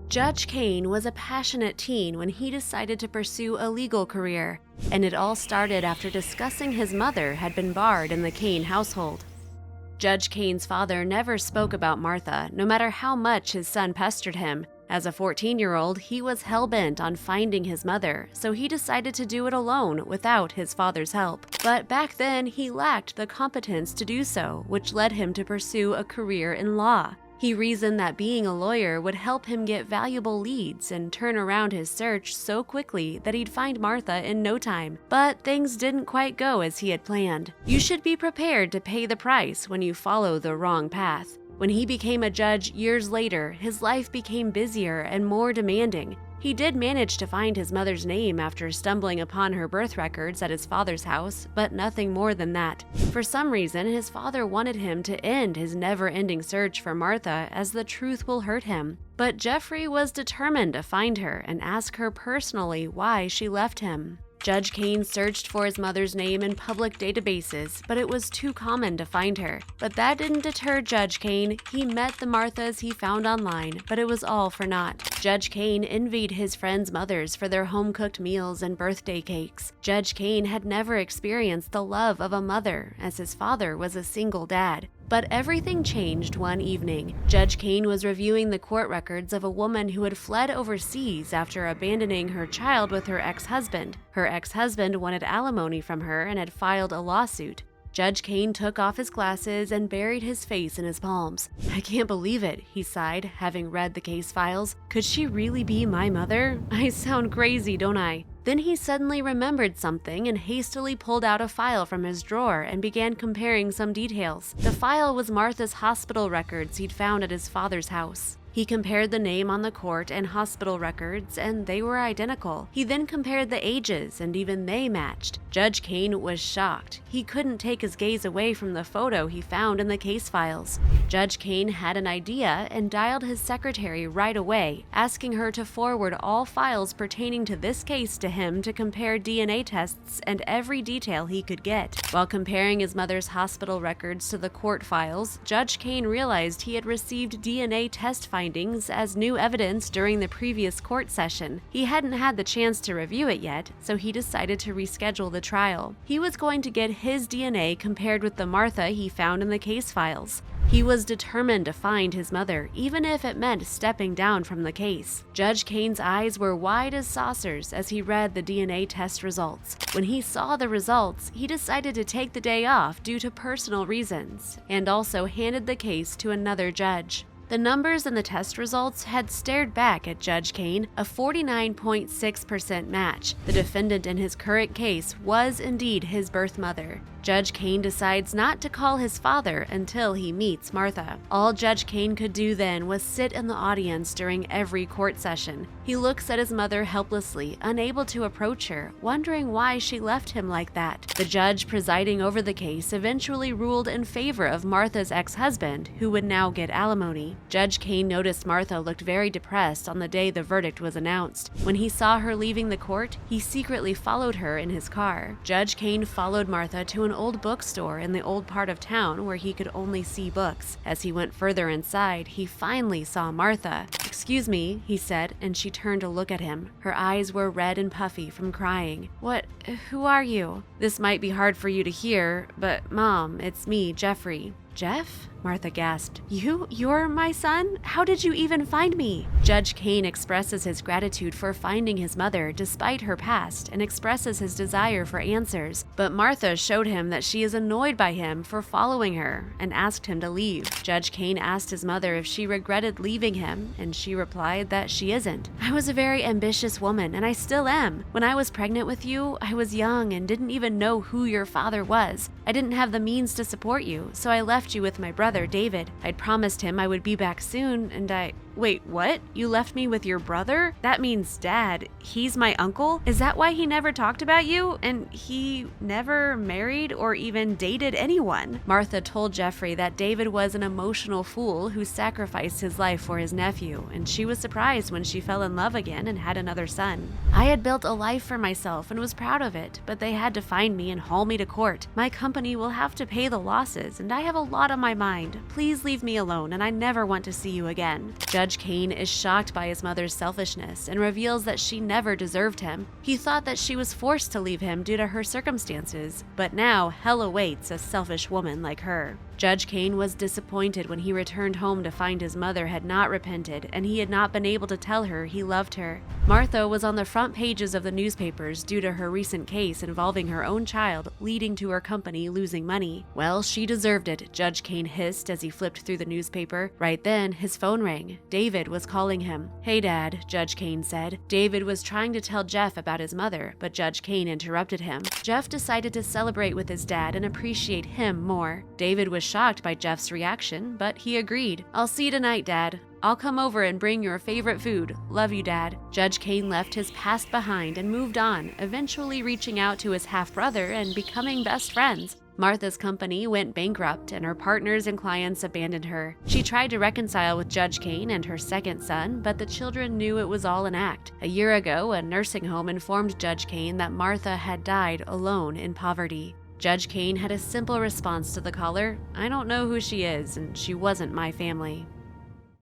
Judge Kane was a passionate teen when he decided to pursue a legal career, and it all started after discussing his mother had been barred in the Kane household. Judge Kane's father never spoke about Martha, no matter how much his son pestered him. As a 14-year-old, he was hell-bent on finding his mother, so he decided to do it alone without his father's help. But back then, he lacked the competence to do so, which led him to pursue a career in law. He reasoned that being a lawyer would help him get valuable leads and turn around his search so quickly that he'd find Martha in no time. But things didn't quite go as he had planned. You should be prepared to pay the price when you follow the wrong path. When he became a judge years later, his life became busier and more demanding. He did manage to find his mother's name after stumbling upon her birth records at his father's house, but nothing more than that. For some reason, his father wanted him to end his never-ending search for Martha, as the truth will hurt him. But Jeffrey was determined to find her and ask her personally why she left him. Judge Kane searched for his mother's name in public databases, but it was too common to find her. But that didn't deter Judge Kane. He met the Marthas he found online, but it was all for naught. Judge Kane envied his friends' mothers for their home-cooked meals and birthday cakes. Judge Kane had never experienced the love of a mother, as his father was a single dad. But everything changed one evening. Judge Kane was reviewing the court records of a woman who had fled overseas after abandoning her child with her ex-husband. Her ex-husband wanted alimony from her and had filed a lawsuit. Judge Kane took off his glasses and buried his face in his palms. "I can't believe it," he sighed, having read the case files. "Could she really be my mother? I sound crazy, don't I?" Then he suddenly remembered something and hastily pulled out a file from his drawer and began comparing some details. The file was Martha's hospital records he'd found at his father's house. He compared the name on the court and hospital records, and they were identical. He then compared the ages, and even they matched. Judge Kane was shocked. He couldn't take his gaze away from the photo he found in the case files. Judge Kane had an idea and dialed his secretary right away, asking her to forward all files pertaining to this case to him to compare DNA tests and every detail he could get. While comparing his mother's hospital records to the court files, Judge Kane realized he had received DNA test findings as new evidence during the previous court session. He hadn't had the chance to review it yet, so he decided to reschedule the trial. He was going to get his DNA compared with the Martha he found in the case files. He was determined to find his mother, even if it meant stepping down from the case. Judge Kane's eyes were wide as saucers as he read the DNA test results. When he saw the results, he decided to take the day off due to personal reasons, and also handed the case to another judge. The numbers in the test results had stared back at Judge Kane, a 49.6% match. The defendant in his current case was indeed his birth mother. Judge Kane decides not to call his father until he meets Martha. All Judge Kane could do then was sit in the audience during every court session. He looks at his mother helplessly, unable to approach her, wondering why she left him like that. The judge presiding over the case eventually ruled in favor of Martha's ex-husband, who would now get alimony. Judge Kane noticed Martha looked very depressed on the day the verdict was announced. When he saw her leaving the court, he secretly followed her in his car. Judge Kane followed Martha to an old bookstore in the old part of town where he could only see books. As he went further inside, he finally saw Martha. "Excuse me," he said, and she turned to look at him. Her eyes were red and puffy from crying. Who are you?" "This might be hard for you to hear, but Mom, it's me, Jeffrey." "Jeff?" Martha gasped. You're my son? How did you even find me?" Judge Kane expresses his gratitude for finding his mother despite her past and expresses his desire for answers. But Martha showed him that she is annoyed by him for following her and asked him to leave. Judge Kane asked his mother if she regretted leaving him, and she replied that she isn't. "I was a very ambitious woman, and I still am. When I was pregnant with you, I was young and didn't even know who your father was. I didn't have the means to support you, so I left you with my brother, David. I'd promised him I would be back soon, and Wait, what? You left me with your brother? That means Dad. He's my uncle? Is that why he never talked about you? And he never married or even dated anyone?" Martha told Jeffrey that David was an emotional fool who sacrificed his life for his nephew, and she was surprised when she fell in love again and had another son. "I had built a life for myself and was proud of it, but they had to find me and haul me to court. My company will have to pay the losses, and I have a lot on my mind. Please leave me alone, and I never want to see you again." Judge Judge Kane is shocked by his mother's selfishness and reveals that she never deserved him. He thought that she was forced to leave him due to her circumstances, but now hell awaits a selfish woman like her. Judge Kane was disappointed when he returned home to find his mother had not repented and he had not been able to tell her he loved her. Martha was on the front pages of the newspapers due to her recent case involving her own child, leading to her company losing money. Well, she deserved it, Judge Kane hissed as he flipped through the newspaper. Right then, his phone rang. David was calling him. "Hey, Dad," Judge Kane said. David was trying to tell Jeff about his mother, but Judge Kane interrupted him. Jeff decided to celebrate with his dad and appreciate him more. David was shocked by Jeff's reaction, but he agreed. "I'll see you tonight, Dad. I'll come over and bring your favorite food. Love you, Dad." Judge Kane left his past behind and moved on, eventually reaching out to his half-brother and becoming best friends. Martha's company went bankrupt and her partners and clients abandoned her. She tried to reconcile with Judge Kane and her second son, but the children knew it was all an act. A year ago, a nursing home informed Judge Kane that Martha had died alone in poverty. Judge Kane had a simple response to the caller: "I don't know who she is, and she wasn't my family."